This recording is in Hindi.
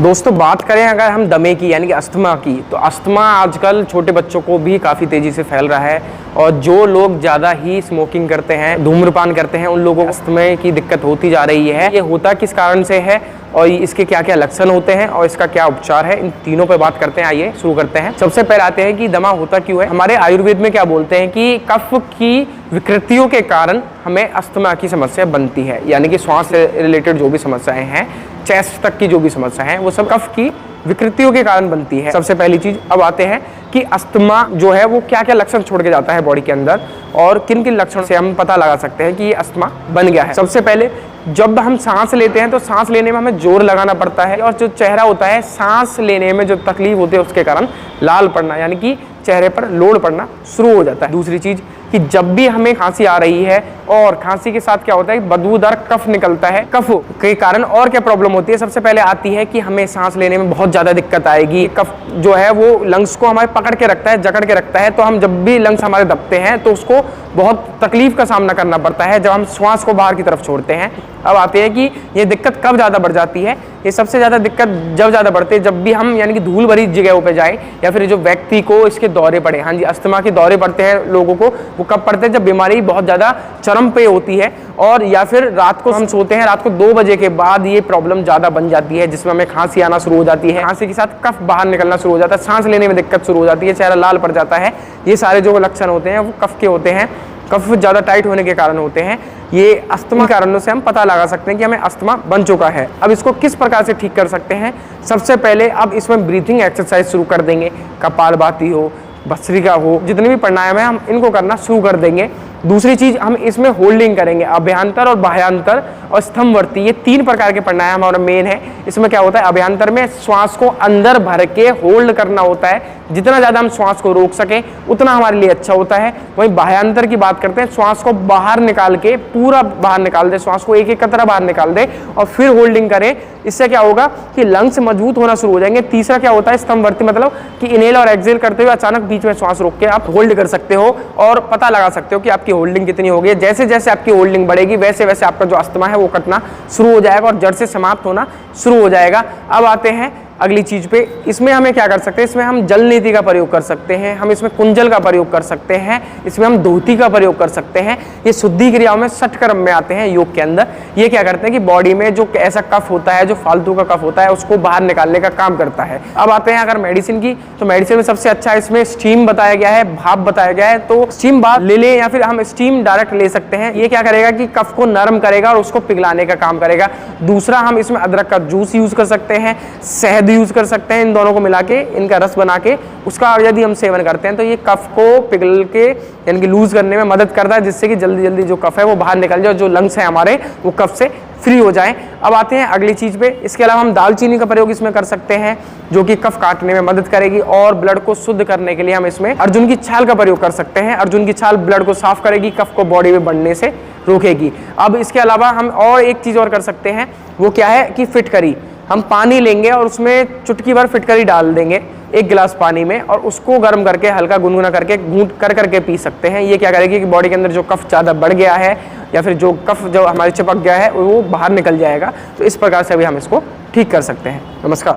दोस्तों बात करें अगर हम दमे की यानी कि अस्थमा की, तो अस्थमा आजकल छोटे बच्चों को भी काफ़ी तेज़ी से फैल रहा है। और जो लोग ज़्यादा ही स्मोकिंग करते हैं, धूम्रपान करते हैं, उन लोगों को अस्थमा की दिक्कत होती जा रही है। ये होता किस कारण से है और इसके क्या क्या लक्षण होते हैं और इसका क्या उपचार है, इन तीनों पे बात करते हैं। आइए शुरू करते हैं। सबसे पहले आते हैं कि दमा होता क्यों है। हमारे आयुर्वेद में क्या बोलते हैं कि कफ की विकृतियों के कारण हमें अस्थमा की समस्या बनती है, यानी कि श्वास से रिलेटेड जो भी समस्याएं हैं, चेस्ट तक की जो भी समस्या है, वो सब कफ की विकृतियों के कारण बनती है। सबसे पहली चीज अब आते हैं कि अस्थमा जो है वो क्या क्या लक्षण छोड़ के जाता है बॉडी के अंदर और किन किन लक्षणों से हम पता लगा सकते हैं कि ये अस्थमा बन गया है। सबसे पहले जब हम सांस लेते हैं तो सांस लेने में हमें जोर लगाना पड़ता है और जो चेहरा होता है, सांस लेने में जो तकलीफ होती है उसके कारण लाल पड़ना, यानी कि चेहरे पर लोड पड़ना शुरू हो जाता है। दूसरी चीज कि जब भी हमें खांसी आ रही है और खांसी के साथ क्या होता है, बदबूदार कफ निकलता है। कफ के कारण और क्या प्रॉब्लम होती है, सबसे पहले आती है कि हमें सांस लेने में बहुत ज़्यादा दिक्कत आएगी। कफ जो है वो लंग्स को हमारे पकड़ के रखता है, जकड़ के रखता है, तो हम जब भी लंग्स हमारे दबते हैं तो उसको बहुत तकलीफ का सामना करना पड़ता है जब हम श्वास को बाहर की तरफ छोड़ते हैं। अब आते हैं कि ये दिक्कत कब ज़्यादा बढ़ जाती है। ये सबसे ज़्यादा दिक्कत जब ज़्यादा बढ़ती है जब भी हम यानी कि धूल भरी जगहों पे जाएं या फिर जो व्यक्ति को इसके दौरे पड़े। हाँ जी, अस्थमा के दौरे पड़ते हैं लोगों को, वो कब पड़ते हैं, जब बीमारी बहुत ज़्यादा चरम पे होती है और या फिर रात को हम सोते हैं, रात को 2 बजे के बाद ये प्रॉब्लम ज़्यादा बन जाती है, जिसमें हमें खांसी आना शुरू हो जाती है। खांसी के साथ कफ बाहर निकलना शुरू हो जाता है, सांस लेने में दिक्कत शुरू हो जाती है, चेहरा लाल पड़ जाता है। ये सारे जो लक्षण होते हैं वो कफ के होते हैं, कफ ज़्यादा टाइट होने के कारण होते हैं। ये अस्थमा कारणों से हम पता लगा सकते हैं कि हमें अस्थमा बन चुका है। अब इसको किस प्रकार से ठीक कर सकते हैं। सबसे पहले अब इसमें ब्रीथिंग एक्सरसाइज शुरू कर देंगे। कपालभाति हो, भस्त्रिका हो, जितने भी प्राणायाम है हम इनको करना शुरू कर देंगे। दूसरी चीज हम इसमें होल्डिंग करेंगे, अभ्यंतर और बाह्यांतर और स्तंभवर्ती, ये 3 प्रकार के प्राणायाम हमारा मेन है। इसमें क्या होता है, अभ्यंतर में श्वास को अंदर भर के होल्ड करना होता है, जितना ज्यादा हम श्वास को रोक सकें उतना हमारे लिए अच्छा होता है। वहीं बाह्यांतर की बात करते हैं, श्वास को बाहर निकाल के पूरा बाहर निकाल दे, श्वास को एक एक कतरा बाहर निकाल दे और फिर होल्डिंग करें। इससे क्या होगा कि लंग्स मजबूत होना शुरू हो जाएंगे। तीसरा क्या होता है, स्तंभवर्ती, मतलब कि इनहेल और एक्सहेल करते हुए अचानक बीच में श्वास रोक के आप होल्ड कर सकते हो और पता लगा सकते हो कि आपकी होल्डिंग कितनी हो गई है। जैसे जैसे आपकी होल्डिंग बढ़ेगी वैसे वैसे आपका जो अस्थमा है वो कटना शुरू हो जाएगा और जड़ से समाप्त होना शुरू हो जाएगा। अब आते हैं अगली चीज पे। इसमें हमें क्या कर सकते हैं, इसमें हम जल नीति का प्रयोग कर सकते हैं, हम इसमें कुंजल का प्रयोग कर सकते हैं, इसमें हम धोती का प्रयोग कर सकते हैं। ये शुद्धि क्रियाओं में षटकर्म में आते हैं योग के अंदर। ये क्या करते हैं कि बॉडी में जो ऐसा कफ होता है, जो फालतू का कफ होता है, उसको बाहर निकालने का काम करता है। अब आते हैं अगर मेडिसिन की, तो मेडिसिन में सबसे अच्छा इसमें स्टीम बताया गया है, भाप बताया गया है। तो स्टीम भाप ले लें या फिर हम स्टीम डायरेक्ट ले सकते हैं। ये क्या करेगा कि कफ को नरम करेगा और उसको पिघलाने का काम करेगा। दूसरा हम इसमें अदरक का जूस यूज कर सकते हैं, शहद यूज कर सकते हैं। इन दोनों को मिला के, इनका रस बना के उसका यदि हम सेवन करते हैं तो ये कफ को पिघल के यानी कि लूज करने में मदद करता है, जिससे कि जल्दी जल्दी जो कफ है वो बाहर निकल जाए और जो लंग्स है हमारे वो कफ से फ्री हो जाएं। अब आते हैं अगली चीज पे। इसके अलावा हम दालचीनी का प्रयोग इसमें कर सकते हैं, जो कि कफ काटने में मदद करेगी और ब्लड को शुद्ध करने के लिए हम इसमें अर्जुन की छाल का प्रयोग कर सकते हैं। अर्जुन की छाल ब्लड को साफ करेगी, कफ को बॉडी में बढ़ने से रोकेगी। अब इसके अलावा हम और एक चीज और कर सकते हैं, वो क्या है कि फिटकरी। हम पानी लेंगे और उसमें चुटकी भर फिटकरी डाल देंगे 1 गिलास पानी में और उसको गर्म करके हल्का गुनगुना करके घूंट कर करके पी सकते हैं। ये क्या करेगी कि बॉडी के अंदर जो कफ ज़्यादा बढ़ गया है या फिर जो कफ जो हमारे चिपक गया है वो बाहर निकल जाएगा। तो इस प्रकार से भी हम इसको ठीक कर सकते हैं। नमस्कार।